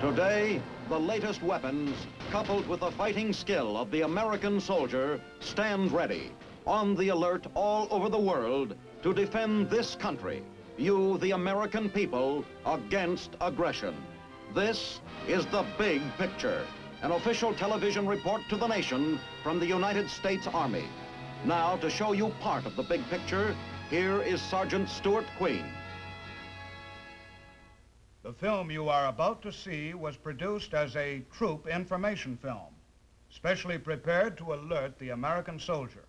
Today, the latest weapons, coupled with the fighting skill of the American soldier, stand ready, on the alert all over the world to defend this country, you, the American people, against aggression. This is The Big Picture, an official television report to the nation from the United States Army. Now, to show you part of the big picture, here is Sergeant Stuart Queen. The film you are about to see was produced as a troop information film, specially prepared to alert the American soldier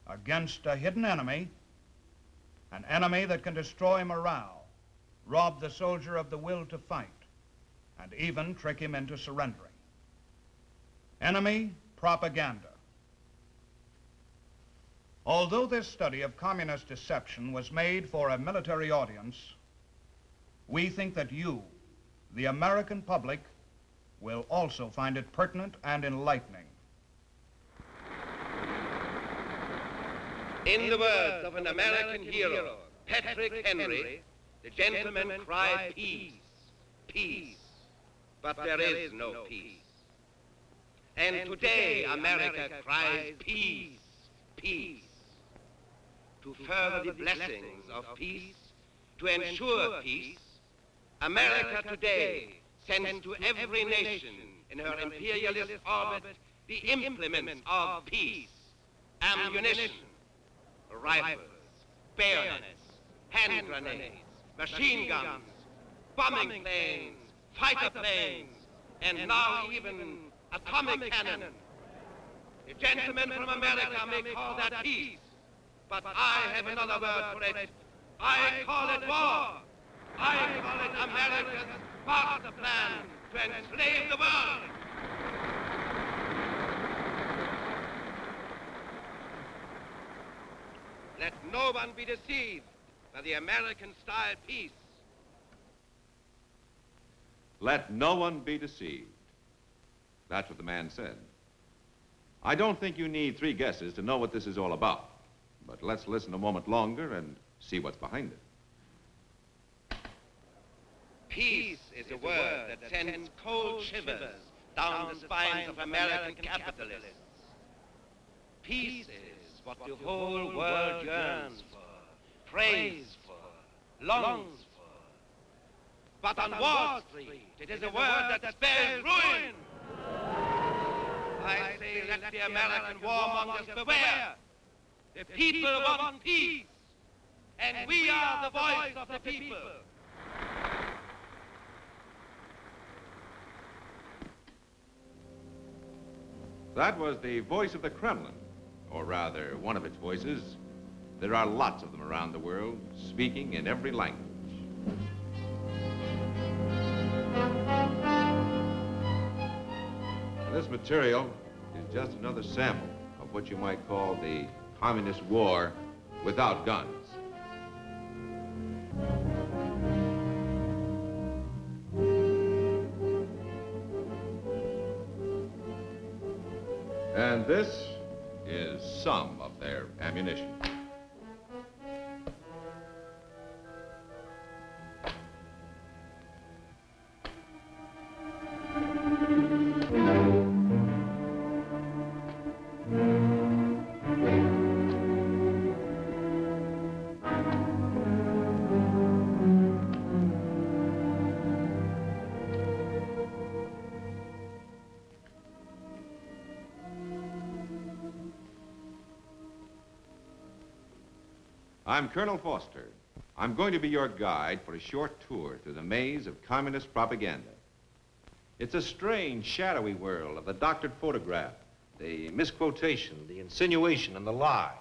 against a hidden enemy, an enemy that can destroy morale, rob the soldier of the will to fight, and even trick him into surrendering. Enemy propaganda. Although this study of communist deception was made for a military audience, we think that you, the American public, will also find it pertinent and enlightening. In the words of an American hero, Patrick Henry, the gentlemen cry peace, peace, but there is no peace. And today America cries peace, peace. To further the blessings of peace, to ensure peace, America today sends to every nation in her imperialist orbit the implements of peace, ammunition, rifles, bayonets, hand grenades, machine guns, bombing planes, fighter planes, and now even atomic cannon. The gentlemen from America may call that peace, but I have another word for it. I call it war. I call it America's master plan to enslave the world. Let no one be deceived by the American-style peace. Let no one be deceived. That's what the man said. I don't think you need three guesses to know what this is all about. But let's listen a moment longer and see what's behind it. Peace is a word that sends cold shivers down the spines of American capitalists. Peace is what the whole world yearns for, prays for, longs for. But on Wall Street, it is a word that spells ruin. I say, let the American warmongers beware. The people want peace, and we are the voice of the people. That was the voice of the Kremlin, or rather, one of its voices. There are lots of them around the world, speaking in every language. This material is just another sample of what you might call the communist war without guns. And this is some of their ammunition. I'm Colonel Foster. I'm going to be your guide for a short tour through the maze of communist propaganda. It's a strange, shadowy world of the doctored photograph, the misquotation, the insinuation, and the lie.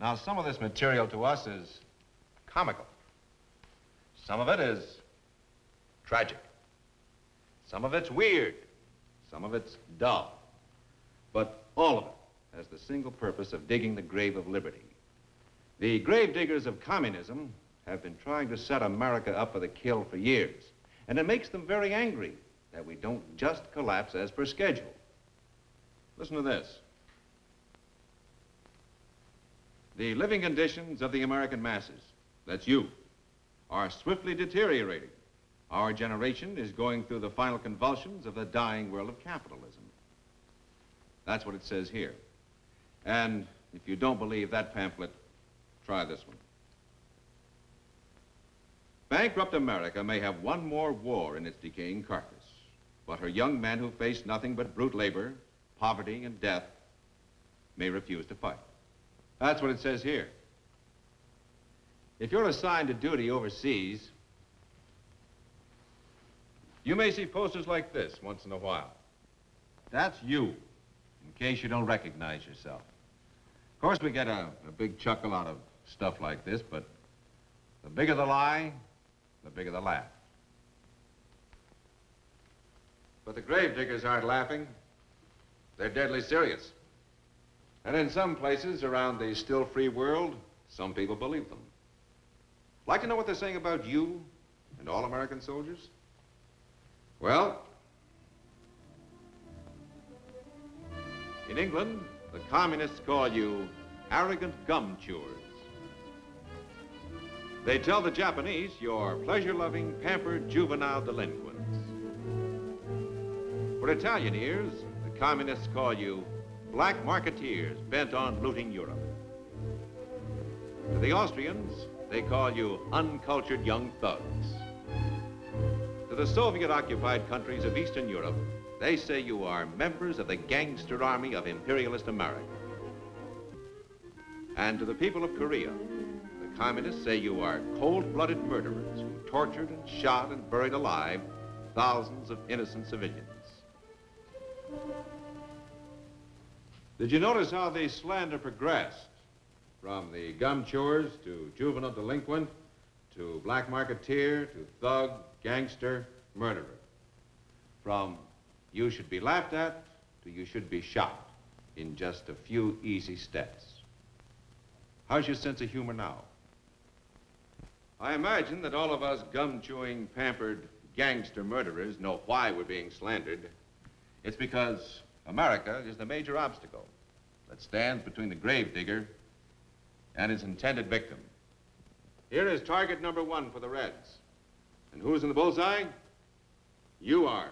Now, some of this material to us is comical. Some of it is tragic. Some of it's weird. Some of it's dull. But all of it has the single purpose of digging the grave of liberty. The grave diggers of communism have been trying to set America up for the kill for years. And it makes them very angry that we don't just collapse as per schedule. Listen to this. The living conditions of the American masses, that's you, are swiftly deteriorating. Our generation is going through the final convulsions of the dying world of capitalism. That's what it says here. And if you don't believe that pamphlet, try this one. Bankrupt America may have one more war in its decaying carcass, but her young men who face nothing but brute labor, poverty, and death may refuse to fight. That's what it says here. If you're assigned to duty overseas, you may see posters like this once in a while. That's you, in case you don't recognize yourself. Of course, we get a big chuckle out of stuff like this, but the bigger the lie, the bigger the laugh. But the gravediggers aren't laughing. They're deadly serious. And in some places around the still free world, some people believe them. Like to know what they're saying about you and all American soldiers? Well, in England, the communists call you arrogant gum chewers. They tell the Japanese you're pleasure-loving, pampered juvenile delinquents. For Italian ears, the communists call you black marketeers bent on looting Europe. To the Austrians, they call you uncultured young thugs. To the Soviet-occupied countries of Eastern Europe, they say you are members of the gangster army of imperialist America. And to the people of Korea, the communists say you are cold-blooded murderers who tortured and shot and buried alive thousands of innocent civilians. Did you notice how the slander progressed? From the gum chewers to juvenile delinquent, to black marketeer, to thug, gangster, murderer. From you should be laughed at to you should be shot in just a few easy steps. How's your sense of humor now? I imagine that all of us gum-chewing, pampered gangster murderers know why we're being slandered. It's because America is the major obstacle that stands between the gravedigger and his intended victim. Here is target number 1 for the Reds. And who's in the bullseye? You are.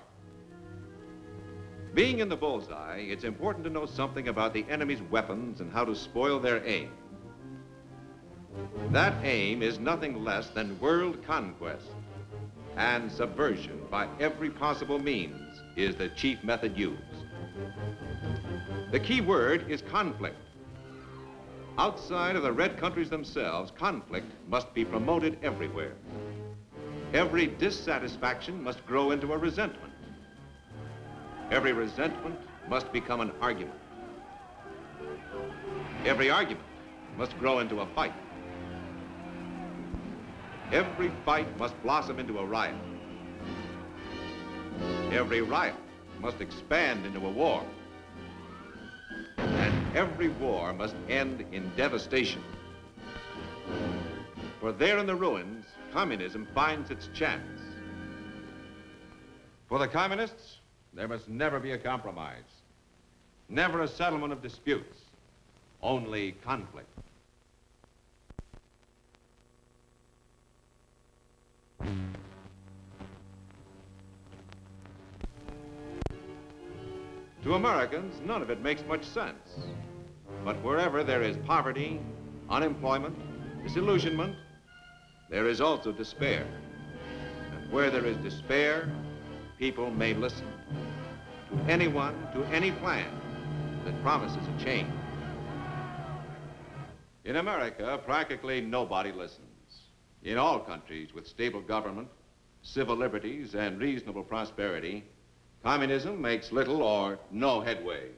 Being in the bullseye, it's important to know something about the enemy's weapons and how to spoil their aim. That aim is nothing less than world conquest, and subversion by every possible means is the chief method used. The key word is conflict. Outside of the red countries themselves, conflict must be promoted everywhere. Every dissatisfaction must grow into a resentment. Every resentment must become an argument. Every argument must grow into a fight. Every fight must blossom into a riot. Every riot must expand into a war. And every war must end in devastation. For there in the ruins, communism finds its chance. For the communists, there must never be a compromise. Never a settlement of disputes. Only conflict. To Americans, none of it makes much sense. But wherever there is poverty, unemployment, disillusionment, there is also despair. And where there is despair, people may listen to anyone, to any plan that promises a change. In America, practically nobody listens. In all countries with stable government, civil liberties, and reasonable prosperity, communism makes little or no headway.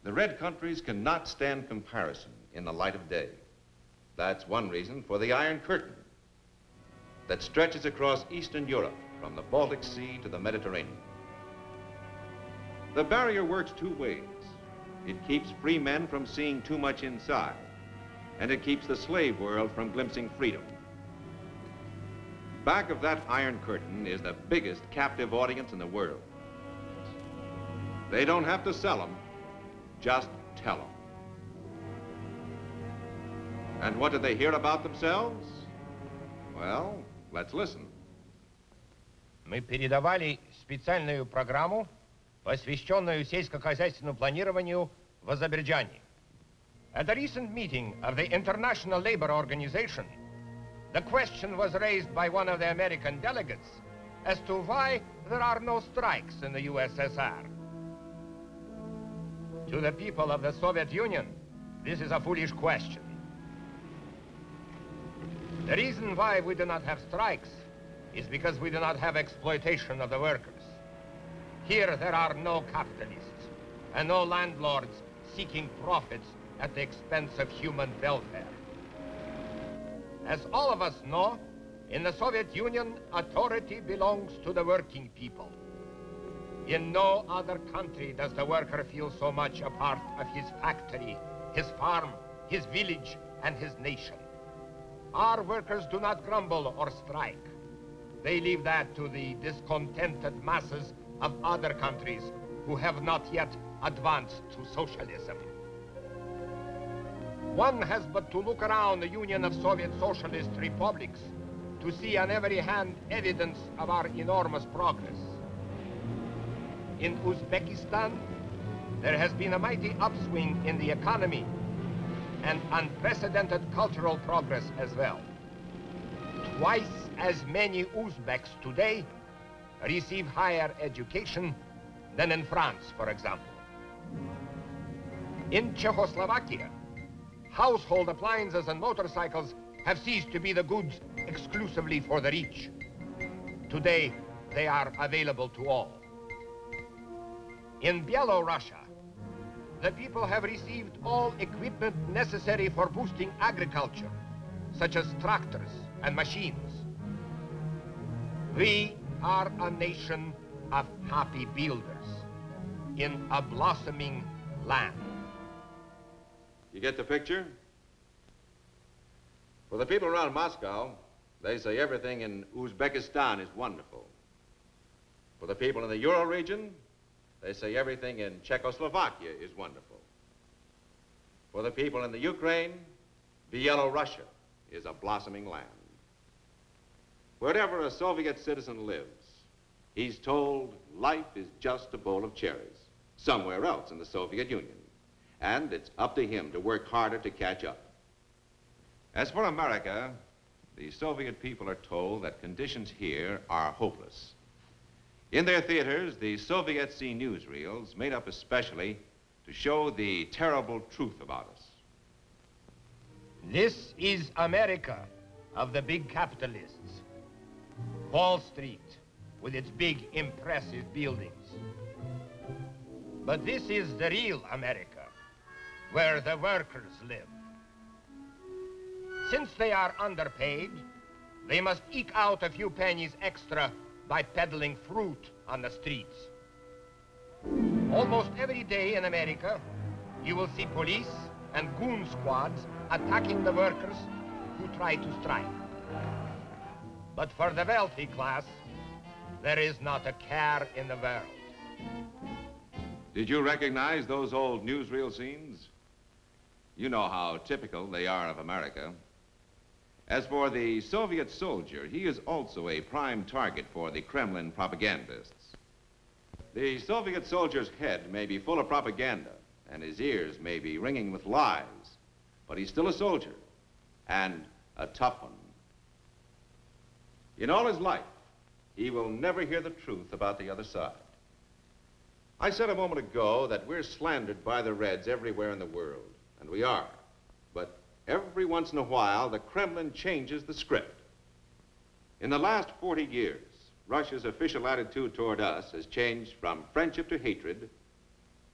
The red countries cannot stand comparison in the light of day. That's one reason for the Iron Curtain that stretches across Eastern Europe from the Baltic Sea to the Mediterranean. The barrier works 2 ways. It keeps free men from seeing too much inside, and it keeps the slave world from glimpsing freedom. Back of that Iron Curtain is the biggest captive audience in the world. They don't have to sell them, just tell them. And what do they hear about themselves? Well, let's listen. мы передавали специальную программу, посвященную сельскохозяйственному планированию в Азербайджане. At a recent meeting of the International Labor Organization, the question was raised by one of the American delegates as to why there are no strikes in the USSR. To the people of the Soviet Union, this is a foolish question. The reason why we do not have strikes is because we do not have exploitation of the workers. Here there are no capitalists and no landlords seeking profits at the expense of human welfare. As all of us know, in the Soviet Union, authority belongs to the working people. In no other country does the worker feel so much a part of his factory, his farm, his village, and his nation. Our workers do not grumble or strike. They leave that to the discontented masses of other countries who have not yet advanced to socialism. One has but to look around the Union of Soviet Socialist Republics to see on every hand evidence of our enormous progress. In Uzbekistan, there has been a mighty upswing in the economy and unprecedented cultural progress as well. Twice as many Uzbeks today receive higher education than in France, for example. In Czechoslovakia, household appliances and motorcycles have ceased to be the goods exclusively for the rich. Today, they are available to all. In Bielorussia, the people have received all equipment necessary for boosting agriculture, such as tractors and machines. We are a nation of happy builders in a blossoming land. You get the picture? For the people around Moscow, they say everything in Uzbekistan is wonderful. For the people in the Ural region, they say everything in Czechoslovakia is wonderful. For the people in the Ukraine, Bielorussia is a blossoming land. Wherever a Soviet citizen lives, he's told life is just a bowl of cherries somewhere else in the Soviet Union, and it's up to him to work harder to catch up. As for America, the Soviet people are told that conditions here are hopeless. In their theaters, the Soviets see newsreels made up especially to show the terrible truth about us. This is America of the big capitalists. Wall Street, with its big, impressive buildings. But this is the real America, where the workers live. Since they are underpaid, they must eke out a few pennies extra by peddling fruit on the streets. Almost every day in America, you will see police and goon squads attacking the workers who try to strike. But for the wealthy class, there is not a care in the world. Did you recognize those old newsreel scenes? You know how typical they are of America. As for the Soviet soldier, he is also a prime target for the Kremlin propagandists. The Soviet soldier's head may be full of propaganda, and his ears may be ringing with lies, but he's still a soldier, and a tough one. In all his life, he will never hear the truth about the other side. I said a moment ago that we're slandered by the Reds everywhere in the world, and we are. But every once in a while, the Kremlin changes the script. In the last 40 years, Russia's official attitude toward us has changed from friendship to hatred,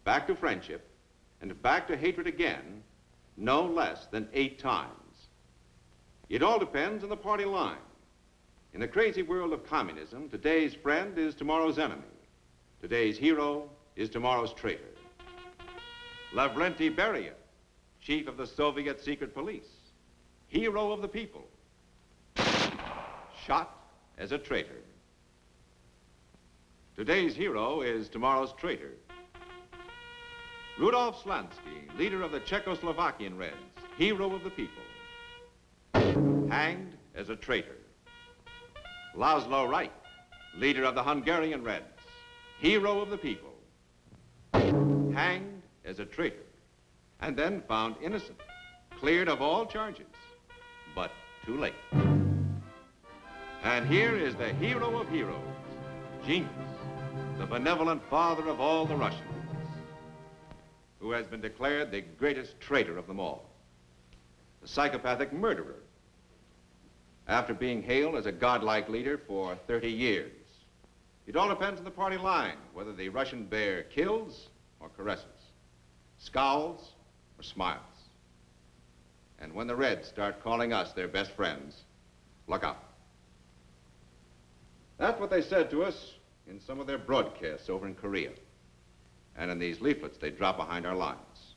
back to friendship, and back to hatred again, no less than 8 times. It all depends on the party line. In the crazy world of communism, today's friend is tomorrow's enemy. Today's hero is tomorrow's traitor. Lavrenti Beria, chief of the Soviet secret police, hero of the people, shot as a traitor. Today's hero is tomorrow's traitor. Rudolf Slansky, leader of the Czechoslovakian Reds, hero of the people, hanged as a traitor. Laszlo Reich, leader of the Hungarian Reds, hero of the people, hanged as a traitor, and then found innocent, cleared of all charges, but too late. And here is the hero of heroes, genius, the benevolent father of all the Russians, who has been declared the greatest traitor of them all, the psychopathic murderer, after being hailed as a godlike leader for 30 years. It all depends on the party line, whether the Russian bear kills or caresses, scowls or smiles. And when the Reds start calling us their best friends, look out. That's what they said to us in some of their broadcasts over in Korea, and in these leaflets they drop behind our lines.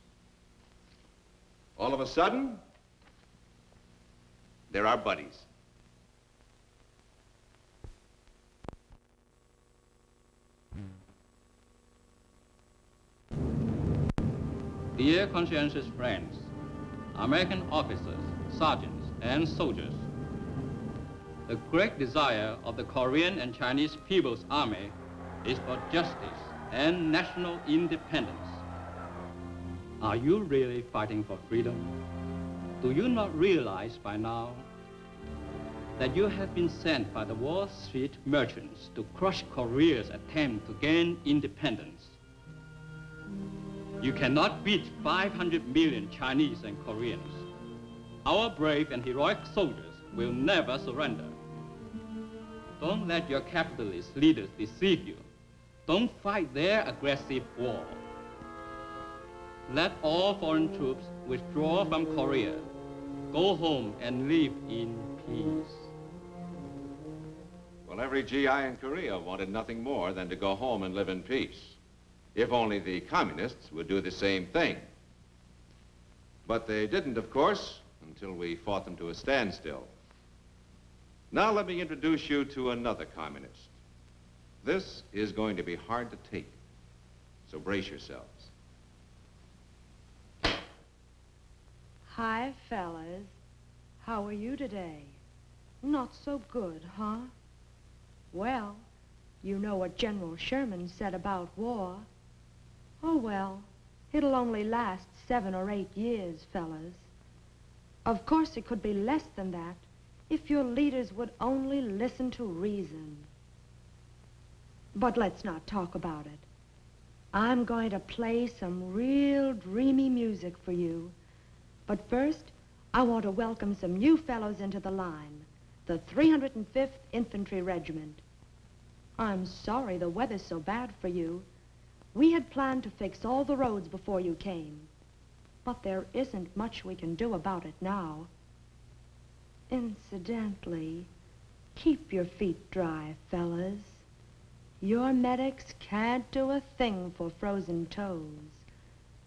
All of a sudden, they're our buddies. Dear conscientious friends, American officers, sergeants, and soldiers, the great desire of the Korean and Chinese People's Army is for justice and national independence. Are you really fighting for freedom? Do you not realize by now that you have been sent by the Wall Street merchants to crush Korea's attempt to gain independence? You cannot beat 500 million Chinese and Koreans. Our brave and heroic soldiers will never surrender. Don't let your capitalist leaders deceive you. Don't fight their aggressive war. Let all foreign troops withdraw from Korea. Go home and live in peace. Well, every GI in Korea wanted nothing more than to go home and live in peace. If only the communists would do the same thing. But they didn't, of course, until we fought them to a standstill. Now let me introduce you to another communist. This is going to be hard to take, so brace yourselves. Hi, fellas. How are you today? Not so good, huh? Well, you know what General Sherman said about war. Oh, well, it'll only last 7 or 8 years, fellas. Of course, it could be less than that if your leaders would only listen to reason. But let's not talk about it. I'm going to play some real dreamy music for you. But first, I want to welcome some new fellows into the line, the 305th Infantry Regiment. I'm sorry the weather's so bad for you. We had planned to fix all the roads before you came, but there isn't much we can do about it now. Incidentally, keep your feet dry, fellas. Your medics can't do a thing for frozen toes,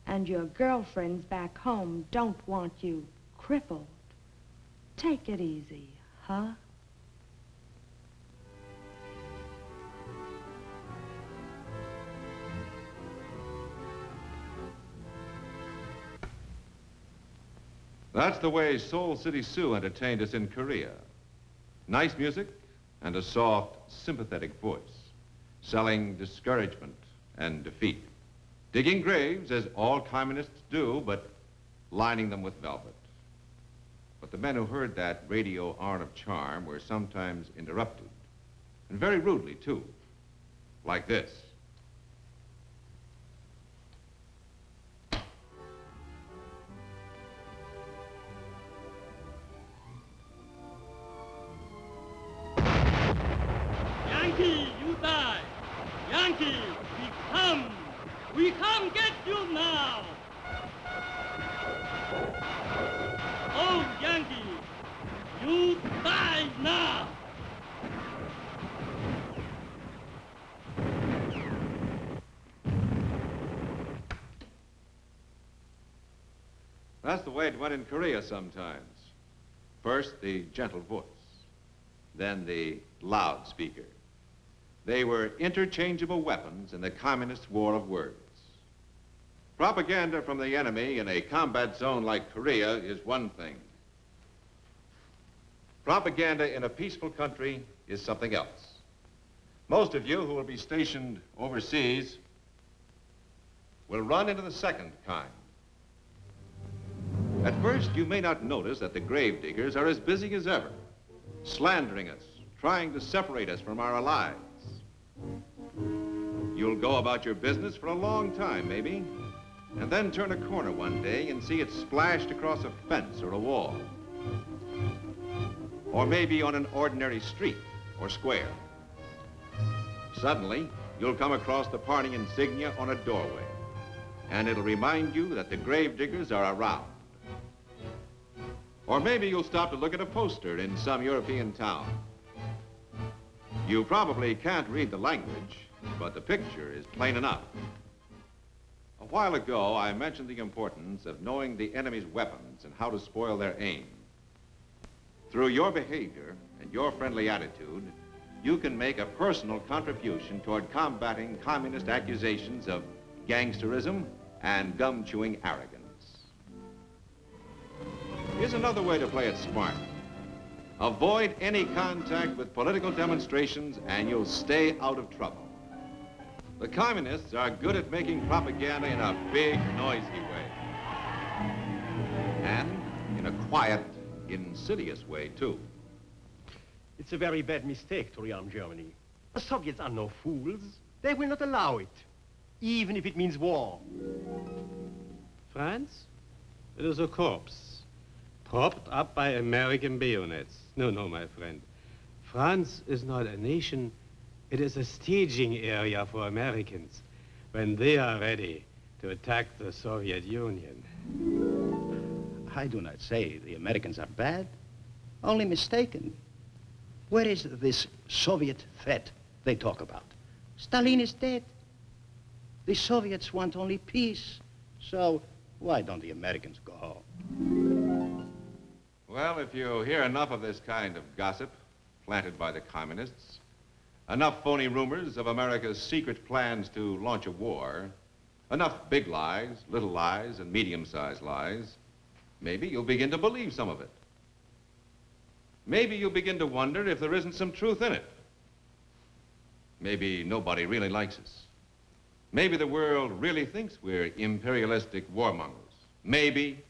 and your girlfriends back home don't want you crippled. Take it easy, huh? That's the way Soul City Sue entertained us in Korea. Nice music and a soft, sympathetic voice, selling discouragement and defeat. Digging graves, as all communists do, but lining them with velvet. But the men who heard that radio Arn of Charm were sometimes interrupted, and very rudely, too, like this. Yankee, you die! Yankee, we come! We come get you now! Oh, Yankee, you die now! That's the way it went in Korea sometimes. First, the gentle voice, then the loudspeaker. They were interchangeable weapons in the communist war of words. Propaganda from the enemy in a combat zone like Korea is one thing. Propaganda in a peaceful country is something else. Most of you who will be stationed overseas will run into the second kind. At first, you may not notice that the grave diggers are as busy as ever, slandering us, trying to separate us from our allies. You'll go about your business for a long time, maybe, and then turn a corner one day and see it splashed across a fence or a wall. Or maybe on an ordinary street or square. Suddenly, you'll come across the party insignia on a doorway, and it'll remind you that the grave diggers are around. Or maybe you'll stop to look at a poster in some European town. You probably can't read the language, but the picture is plain enough. A while ago, I mentioned the importance of knowing the enemy's weapons and how to spoil their aim. Through your behavior and your friendly attitude, you can make a personal contribution toward combating communist accusations of gangsterism and gum-chewing arrogance. Here's another way to play it smart. Avoid any contact with political demonstrations and you'll stay out of trouble. The communists are good at making propaganda in a big, noisy way. And in a quiet, insidious way, too. It's a very bad mistake to rearm Germany. The Soviets are no fools. They will not allow it, even if it means war. France? It is a corpse, propped up by American bayonets. No, no, my friend. France is not a nation. It is a staging area for Americans when they are ready to attack the Soviet Union. I do not say the Americans are bad, only mistaken. Where is this Soviet threat they talk about? Stalin is dead. The Soviets want only peace. So why don't the Americans go home? Well, if you hear enough of this kind of gossip planted by the communists, enough phony rumors of America's secret plans to launch a war, enough big lies, little lies, and medium-sized lies, maybe you'll begin to believe some of it. Maybe you'll begin to wonder if there isn't some truth in it. Maybe nobody really likes us. Maybe the world really thinks we're imperialistic warmongers. Maybe.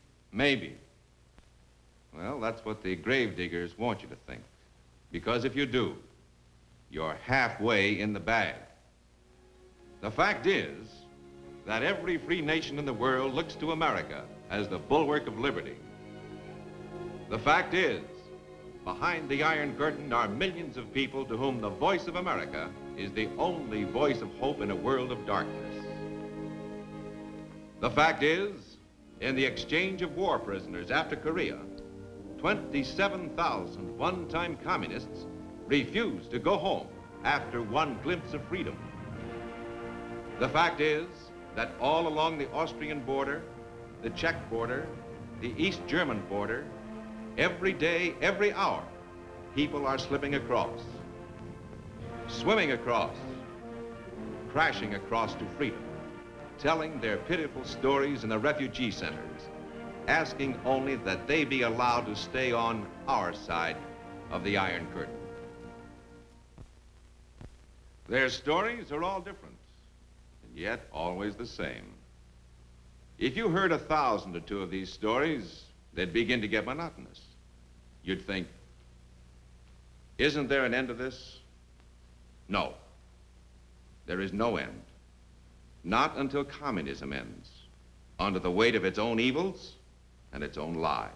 Well, that's what the gravediggers want you to think. Because if you do, you're halfway in the bag. The fact is that every free nation in the world looks to America as the bulwark of liberty. The fact is, behind the Iron Curtain are millions of people to whom the voice of America is the only voice of hope in a world of darkness. The fact is, in the exchange of war prisoners after Korea, 27,000 one-time communists refused to go home after one glimpse of freedom. The fact is that all along the Austrian border, the Czech border, the East German border, every day, every hour, people are slipping across, swimming across, crashing across to freedom, telling their pitiful stories in the refugee centers, asking only that they be allowed to stay on our side of the Iron Curtain. Their stories are all different, and yet always the same. If you heard 1,000 or 2 of these stories, they'd begin to get monotonous. You'd think, isn't there an end to this? No. There is no end. Not until communism ends, under the weight of its own evils and its own lies.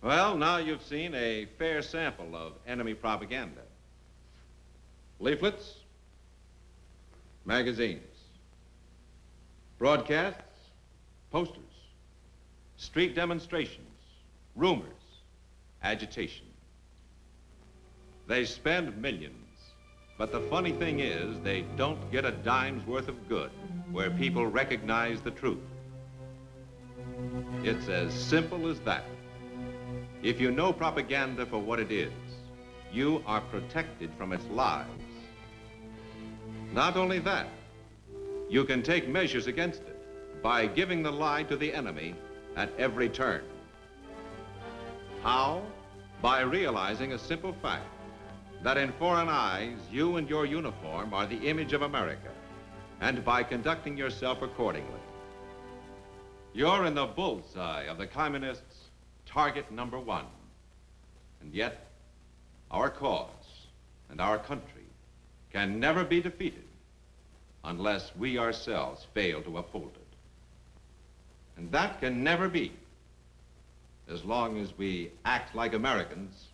Well, now you've seen a fair sample of enemy propaganda. Leaflets, magazines, broadcasts, posters, street demonstrations, rumors, agitation. They spend millions, but the funny thing is they don't get a dime's worth of good where people recognize the truth. It's as simple as that. If you know propaganda for what it is, you are protected from its lies. Not only that, you can take measures against it by giving the lie to the enemy at every turn. How? By realizing a simple fact, that in foreign eyes, you and your uniform are the image of America, and by conducting yourself accordingly. You're in the bullseye of the communists' target number one. And yet, our cause and our country can never be defeated unless we ourselves fail to uphold it. And that can never be as long as we act like Americans.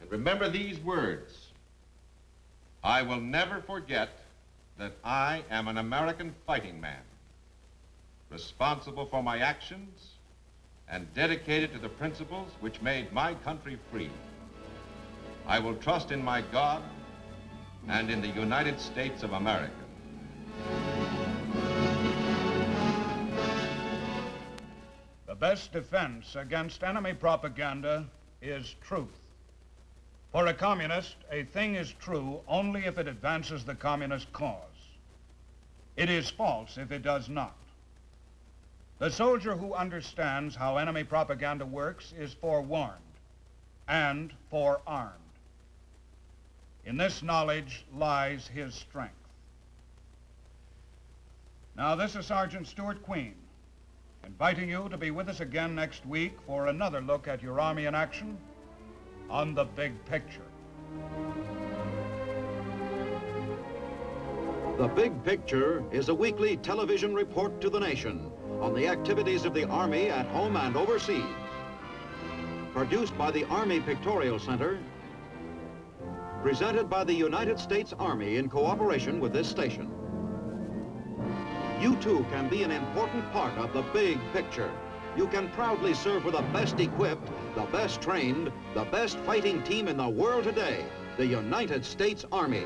And remember these words: I will never forget that I am an American fighting man, responsible for my actions and dedicated to the principles which made my country free. I will trust in my God and in the United States of America. The best defense against enemy propaganda is truth. For a communist, a thing is true only if it advances the communist cause. It is false if it does not. The soldier who understands how enemy propaganda works is forewarned and forearmed. In this knowledge lies his strength. Now, this is Sergeant Stuart Queen, inviting you to be with us again next week for another look at your Army in action on the big picture. The Big Picture is a weekly television report to the nation on the activities of the Army at home and overseas. Produced by the Army Pictorial Center, presented by the United States Army in cooperation with this station. You too can be an important part of the big picture. You can proudly serve with the best equipped, the best trained, the best fighting team in the world today, the United States Army.